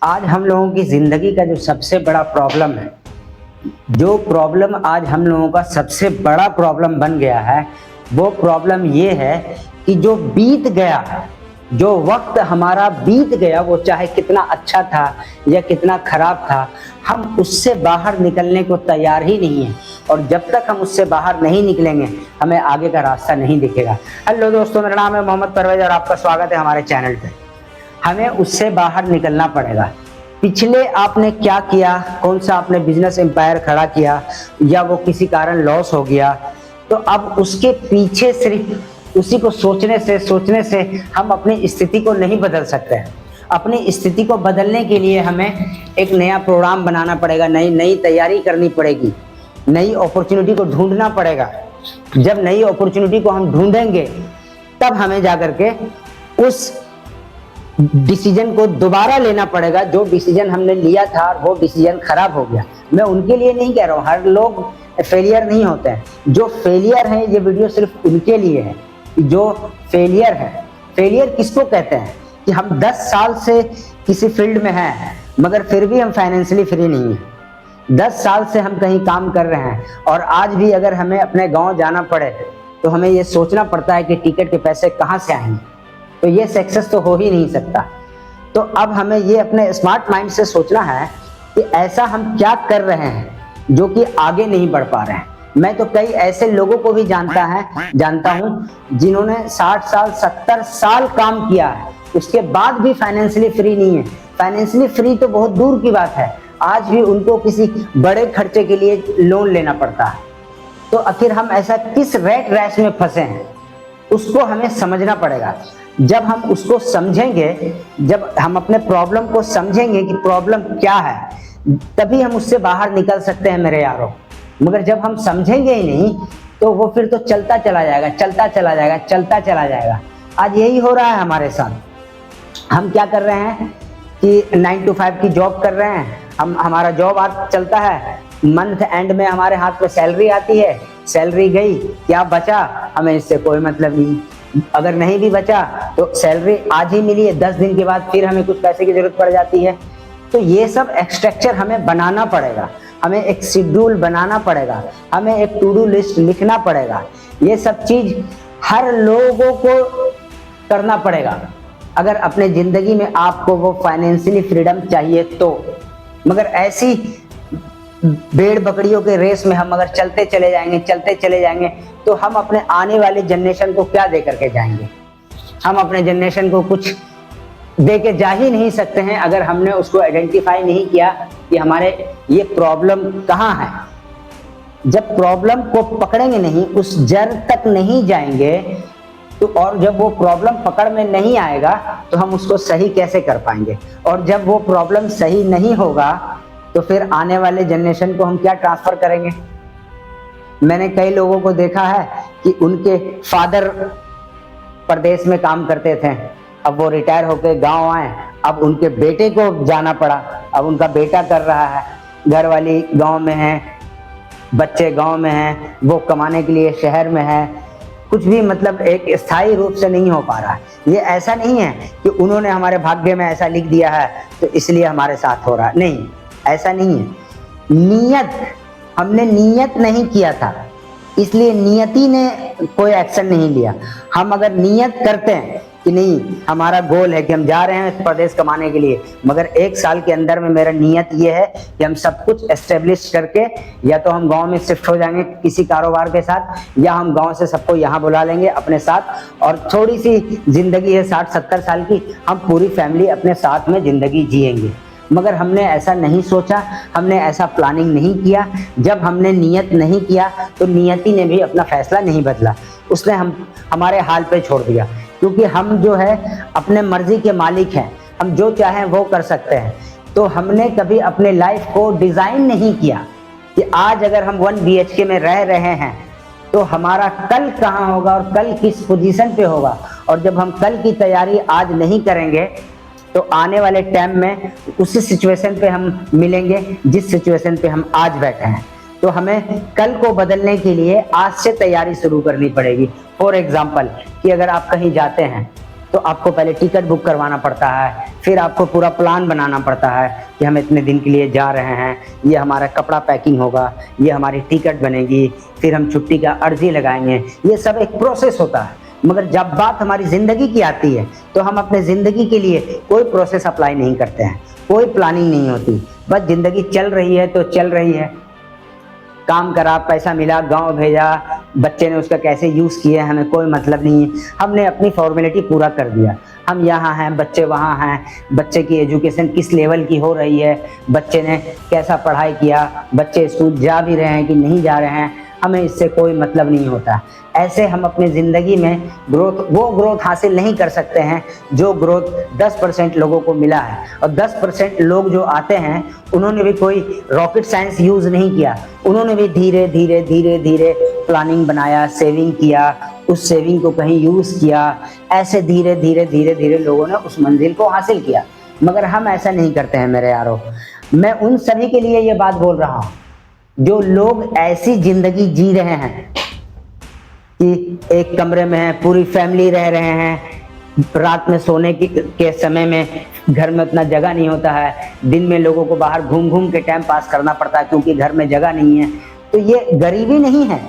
आज हम लोगों की ज़िंदगी का जो सबसे बड़ा प्रॉब्लम है, जो प्रॉब्लम आज हम लोगों का सबसे बड़ा प्रॉब्लम बन गया है, वो प्रॉब्लम ये है कि जो बीत गया, जो वक्त हमारा बीत गया, वो चाहे कितना अच्छा था या कितना खराब था, हम उससे बाहर निकलने को तैयार ही नहीं है। और जब तक हम उससे बाहर नहीं निकलेंगे, हमें आगे का रास्ता नहीं दिखेगा। हेलो दोस्तों, मेरा नाम है मोहम्मद परवेज और आपका स्वागत है हमारे चैनल पे। हमें उससे बाहर निकलना पड़ेगा। पिछले आपने क्या किया, कौन सा आपने बिजनेस एम्पायर खड़ा किया या वो किसी कारण लॉस हो गया, तो अब उसके पीछे सिर्फ उसी को सोचने से हम अपनी स्थिति को नहीं बदल सकते हैं। अपनी स्थिति को बदलने के लिए हमें एक नया प्रोग्राम बनाना पड़ेगा, नई तैयारी करनी पड़ेगी, नई अपॉर्चुनिटी को ढूंढना पड़ेगा। जब नई अपॉर्चुनिटी को हम ढूंढेंगे, तब हमें जाकर के उस डिसीजन को दोबारा लेना पड़ेगा। जो डिसीजन हमने लिया था वो डिसीजन खराब हो गया। मैं उनके लिए नहीं कह रहा हूँ, हर लोग फेलियर नहीं होते हैं। जो फेलियर है, ये वीडियो सिर्फ उनके लिए है जो फेलियर है। फेलियर किसको कहते हैं कि हम 10 साल से किसी फील्ड में हैं मगर फिर भी हम फाइनेंशियली फ्री नहीं हैं। 10 साल से हम कहीं काम कर रहे हैं और आज भी अगर हमें अपने गांव जाना पड़े तो हमें ये सोचना पड़ता है कि टिकट के पैसे कहाँ से आएंगे, तो ये सक्सेस तो हो ही नहीं सकता। तो अब हमें ये अपने स्मार्ट माइंड से सोचना है कि ऐसा हम क्या कर रहे हैं जो कि आगे नहीं बढ़ पा रहे हैं। मैं तो कई ऐसे लोगों को भी जानता हूं जिन्होंने 60 साल 70 साल काम किया है, उसके बाद भी फाइनेंशियली फ्री नहीं है। फाइनेंशियली फ्री तो बहुत दूर की बात है, आज भी उनको किसी बड़े खर्चे के लिए लोन लेना पड़ता है। तो आखिर हम ऐसा किस रैट रेस में फंसे हैं, उसको हमें समझना पड़ेगा। जब हम उसको समझेंगे, जब हम अपने प्रॉब्लम को समझेंगे कि प्रॉब्लम क्या है, तभी हम उससे बाहर निकल सकते हैं मेरे यारों। मगर जब हम समझेंगे ही नहीं तो वो फिर तो चलता चला जाएगा। आज यही हो रहा है हमारे साथ। हम क्या कर रहे हैं कि 9 to 5 की जॉब कर रहे हैं। हमारा जॉब आज चलता है, मंथ एंड में हमारे हाथ में सैलरी आती है, सैलरी गई, क्या बचा, हमें इससे कोई मतलब नहीं। अगर नहीं भी बचा तो सैलरी आज ही मिली है, 10 दिन के बाद फिर हमें कुछ पैसे की जरूरत पड़ जाती है। तो ये सब स्ट्रक्चर हमें बनाना पड़ेगा, हमें एक शेड्यूल बनाना पड़ेगा, हमें एक टू डू लिस्ट लिखना पड़ेगा। ये सब चीज हर लोगों को करना पड़ेगा अगर अपने जिंदगी में आपको वो फाइनेंशियली फ्रीडम चाहिए तो। मगर ऐसी भेड़ बकरियों के रेस में हम अगर चलते चले जाएंगे तो हम अपने आने वाले जनरेशन को क्या दे करके जाएंगे। हम अपने जनरेशन को कुछ दे के जा ही नहीं सकते हैं अगर हमने उसको आइडेंटिफाई नहीं किया कि हमारे ये प्रॉब्लम कहाँ है। जब प्रॉब्लम को पकड़ेंगे नहीं, उस जड़ तक नहीं जाएंगे, तो और जब वो प्रॉब्लम पकड़ में नहीं आएगा तो हम उसको सही कैसे कर पाएंगे। और जब वो प्रॉब्लम सही नहीं होगा तो फिर आने वाले जनरेशन को हम क्या ट्रांसफर करेंगे। मैंने कई लोगों को देखा है कि उनके फादर प्रदेश में काम करते थे, अब वो रिटायर होकर गांव आए, अब उनके बेटे को जाना पड़ा, अब उनका बेटा कर रहा है, घर वाली गांव में है, बच्चे गांव में हैं, वो कमाने के लिए शहर में है। कुछ भी मतलब एक स्थायी रूप से नहीं हो पा रहा है। ये ऐसा नहीं है कि उन्होंने हमारे भाग्य में ऐसा लिख दिया है तो इसलिए हमारे साथ हो रहा है, नहीं, ऐसा नहीं है। हमने नियत नहीं किया था, इसलिए नियति ने कोई एक्शन नहीं लिया। हम अगर नियत करते हैं कि नहीं, हमारा गोल है कि हम जा रहे हैं प्रदेश कमाने के लिए, मगर 1 साल के अंदर में मेरा नियत ये है कि हम सब कुछ एस्टेब्लिश करके या तो हम गांव में शिफ्ट हो जाएंगे किसी कारोबार के साथ, या हम गांव से सबको यहाँ बुला लेंगे अपने साथ, और थोड़ी सी जिंदगी है 60-70 साल की, हम पूरी फैमिली अपने साथ में जिंदगी जिएंगे। मगर हमने ऐसा नहीं सोचा, हमने ऐसा प्लानिंग नहीं किया। जब हमने नियत नहीं किया तो नियति ने भी अपना फैसला नहीं बदला, उसने हमारे हाल पे छोड़ दिया। क्योंकि हम जो है अपने मर्जी के मालिक हैं, हम जो चाहें वो कर सकते हैं। तो हमने कभी अपने लाइफ को डिज़ाइन नहीं किया कि आज अगर हम 1 BHK में रह रहे हैं तो हमारा कल कहाँ होगा और कल किस पोजीशन पे होगा। और जब हम कल की तैयारी आज नहीं करेंगे तो आने वाले टाइम में उसी सिचुएशन पे हम मिलेंगे जिस सिचुएशन पे हम आज बैठे हैं। तो हमें कल को बदलने के लिए आज से तैयारी शुरू करनी पड़ेगी। फॉर एग्जाम्पल कि अगर आप कहीं जाते हैं तो आपको पहले टिकट बुक करवाना पड़ता है, फिर आपको पूरा प्लान बनाना पड़ता है कि हम इतने दिन के लिए जा रहे हैं, ये हमारा कपड़ा पैकिंग होगा, ये हमारी टिकट बनेगी, फिर हम छुट्टी का अर्जी लगाएंगे। ये सब एक प्रोसेस होता है। मगर जब बात हमारी ज़िंदगी की आती है तो हम अपने ज़िंदगी के लिए कोई प्रोसेस अप्लाई नहीं करते हैं, कोई प्लानिंग नहीं होती, बस ज़िंदगी चल रही है तो चल रही है। काम करा, पैसा मिला, गांव भेजा, बच्चे ने उसका कैसे यूज़ किया हमें कोई मतलब नहीं है। हमने अपनी फॉर्मेलिटी पूरा कर दिया, हम यहाँ हैं, बच्चे वहाँ हैं, बच्चे की एजुकेशन किस लेवल की हो रही है, बच्चे ने कैसा पढ़ाई किया, बच्चे स्कूल जा भी रहे हैं कि नहीं जा रहे हैं, हमें इससे कोई मतलब नहीं होता। ऐसे हम अपनी ज़िंदगी में वो ग्रोथ हासिल नहीं कर सकते हैं जो ग्रोथ 10% लोगों को मिला है। और 10% लोग जो आते हैं उन्होंने भी कोई रॉकेट साइंस यूज़ नहीं किया, उन्होंने भी धीरे धीरे धीरे धीरे प्लानिंग बनाया, सेविंग किया, उस सेविंग को कहीं यूज़ किया, ऐसे धीरे धीरे धीरे धीरे लोगों ने उस मंजिल को हासिल किया। मगर हम ऐसा नहीं करते हैं मेरे यारों। मैं उन सभी के लिए ये बात बोल रहा हूँ जो लोग ऐसी ज़िंदगी जी रहे हैं कि एक कमरे में है, पूरी फैमिली रह रहे हैं, रात में सोने के समय में घर में उतना जगह नहीं होता है, दिन में लोगों को बाहर घूम घूम के टाइम पास करना पड़ता है क्योंकि घर में जगह नहीं है। तो ये गरीबी नहीं है,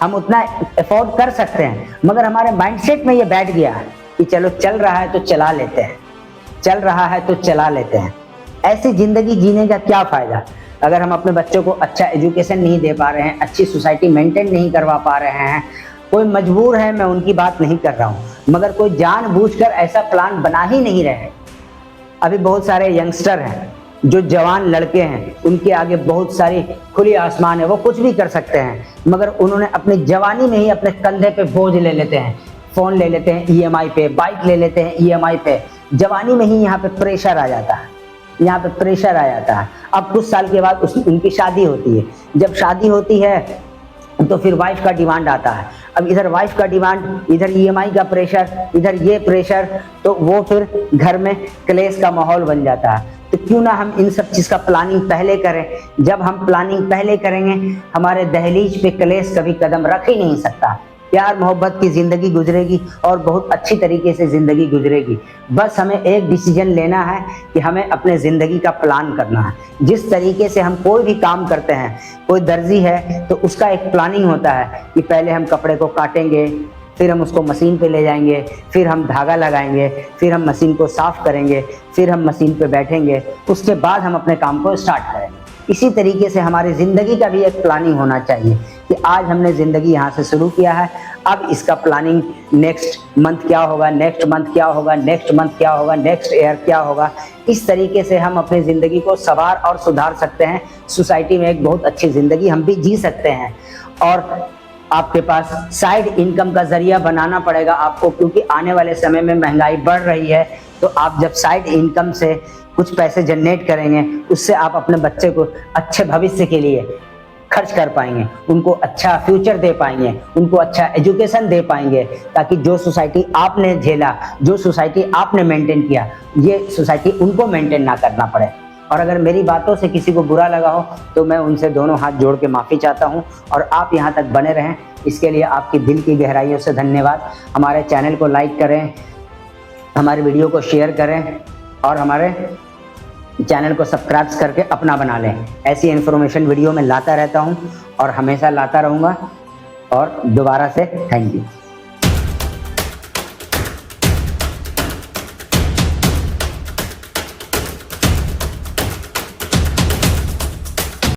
हम उतना अफोर्ड कर सकते हैं, मगर हमारे माइंडसेट में ये बैठ गया है कि चलो चल रहा है तो चला लेते हैं, चल रहा है तो चला लेते हैं। ऐसी ज़िंदगी जीने का क्या फ़ायदा अगर हम अपने बच्चों को अच्छा एजुकेशन नहीं दे पा रहे हैं, अच्छी सोसाइटी मेंटेन नहीं करवा पा रहे हैं। कोई मजबूर है, मैं उनकी बात नहीं कर रहा हूँ, मगर कोई जानबूझकर ऐसा प्लान बना ही नहीं रहे। अभी बहुत सारे यंगस्टर हैं जो जवान लड़के हैं, उनके आगे बहुत सारी खुली आसमान है, वो कुछ भी कर सकते हैं, मगर उन्होंने अपनी जवानी में ही अपने कंधे पे बोझ ले लेते हैं, फ़ोन ले लेते हैं EMI पे, बाइक ले लेते हैं EMI पे। जवानी में ही यहाँ पे प्रेशर आ जाता है, यहाँ पे प्रेशर आ जाता है। अब कुछ साल के बाद उनकी शादी होती है, जब शादी होती है तो फिर वाइफ का डिमांड आता है। अब इधर वाइफ का डिमांड, इधर EMI का प्रेशर, इधर ये प्रेशर, तो वो फिर घर में क्लेश का माहौल बन जाता है। तो क्यों ना हम इन सब चीज़ का प्लानिंग पहले करें। जब हम प्लानिंग पहले करेंगे, हमारे दहलीज पे क्लेश कभी कदम रख ही नहीं सकता। प्यार मोहब्बत की ज़िंदगी गुजरेगी और बहुत अच्छी तरीके से ज़िंदगी गुजरेगी। बस हमें एक डिसीजन लेना है कि हमें अपने ज़िंदगी का प्लान करना है। जिस तरीके से हम कोई भी काम करते हैं, कोई दर्जी है तो उसका एक प्लानिंग होता है कि पहले हम कपड़े को काटेंगे, फिर हम उसको मशीन पे ले जाएंगे, फिर हम धागा लगाएंगे, फिर हम मशीन को साफ़ करेंगे, फिर हम मशीन पे बैठेंगे, उसके बाद हम अपने काम को स्टार्ट करेंगे। इसी तरीके से हमारी ज़िंदगी का भी एक प्लानिंग होना चाहिए कि आज हमने ज़िंदगी यहाँ से शुरू किया है, अब इसका प्लानिंग नेक्स्ट मंथ क्या होगा, नेक्स्ट मंथ क्या होगा, नेक्स्ट मंथ क्या होगा, नेक्स्ट ईयर क्या होगा। इस तरीके से हम अपनी ज़िंदगी को संवार और सुधार सकते हैं। सोसाइटी में एक बहुत अच्छी ज़िंदगी हम भी जी सकते हैं। और आपके पास साइड इनकम का ज़रिया बनाना पड़ेगा आपको, क्योंकि आने वाले समय में महंगाई बढ़ रही है। तो आप जब साइड इनकम से कुछ पैसे जनरेट करेंगे, उससे आप अपने बच्चे को अच्छे भविष्य के लिए खर्च कर पाएंगे, उनको अच्छा फ्यूचर दे पाएंगे, उनको अच्छा एजुकेशन दे पाएंगे, ताकि जो सोसाइटी आपने झेला, जो सोसाइटी आपने मेंटेन किया, ये सोसाइटी उनको मेंटेन ना करना पड़े। और अगर मेरी बातों से किसी को बुरा लगा हो तो मैं उनसे दोनों हाथ जोड़ के माफ़ी चाहता हूं। और आप यहां तक बने रहें, इसके लिए आपकी दिल की गहराइयों से धन्यवाद। हमारे चैनल को लाइक करें, हमारे वीडियो को शेयर करें और हमारे चैनल को सब्सक्राइब करके अपना बना लें। ऐसी इन्फॉर्मेशन वीडियो में लाता रहता हूं और हमेशा लाता रहूँगा। और दोबारा से थैंक यू।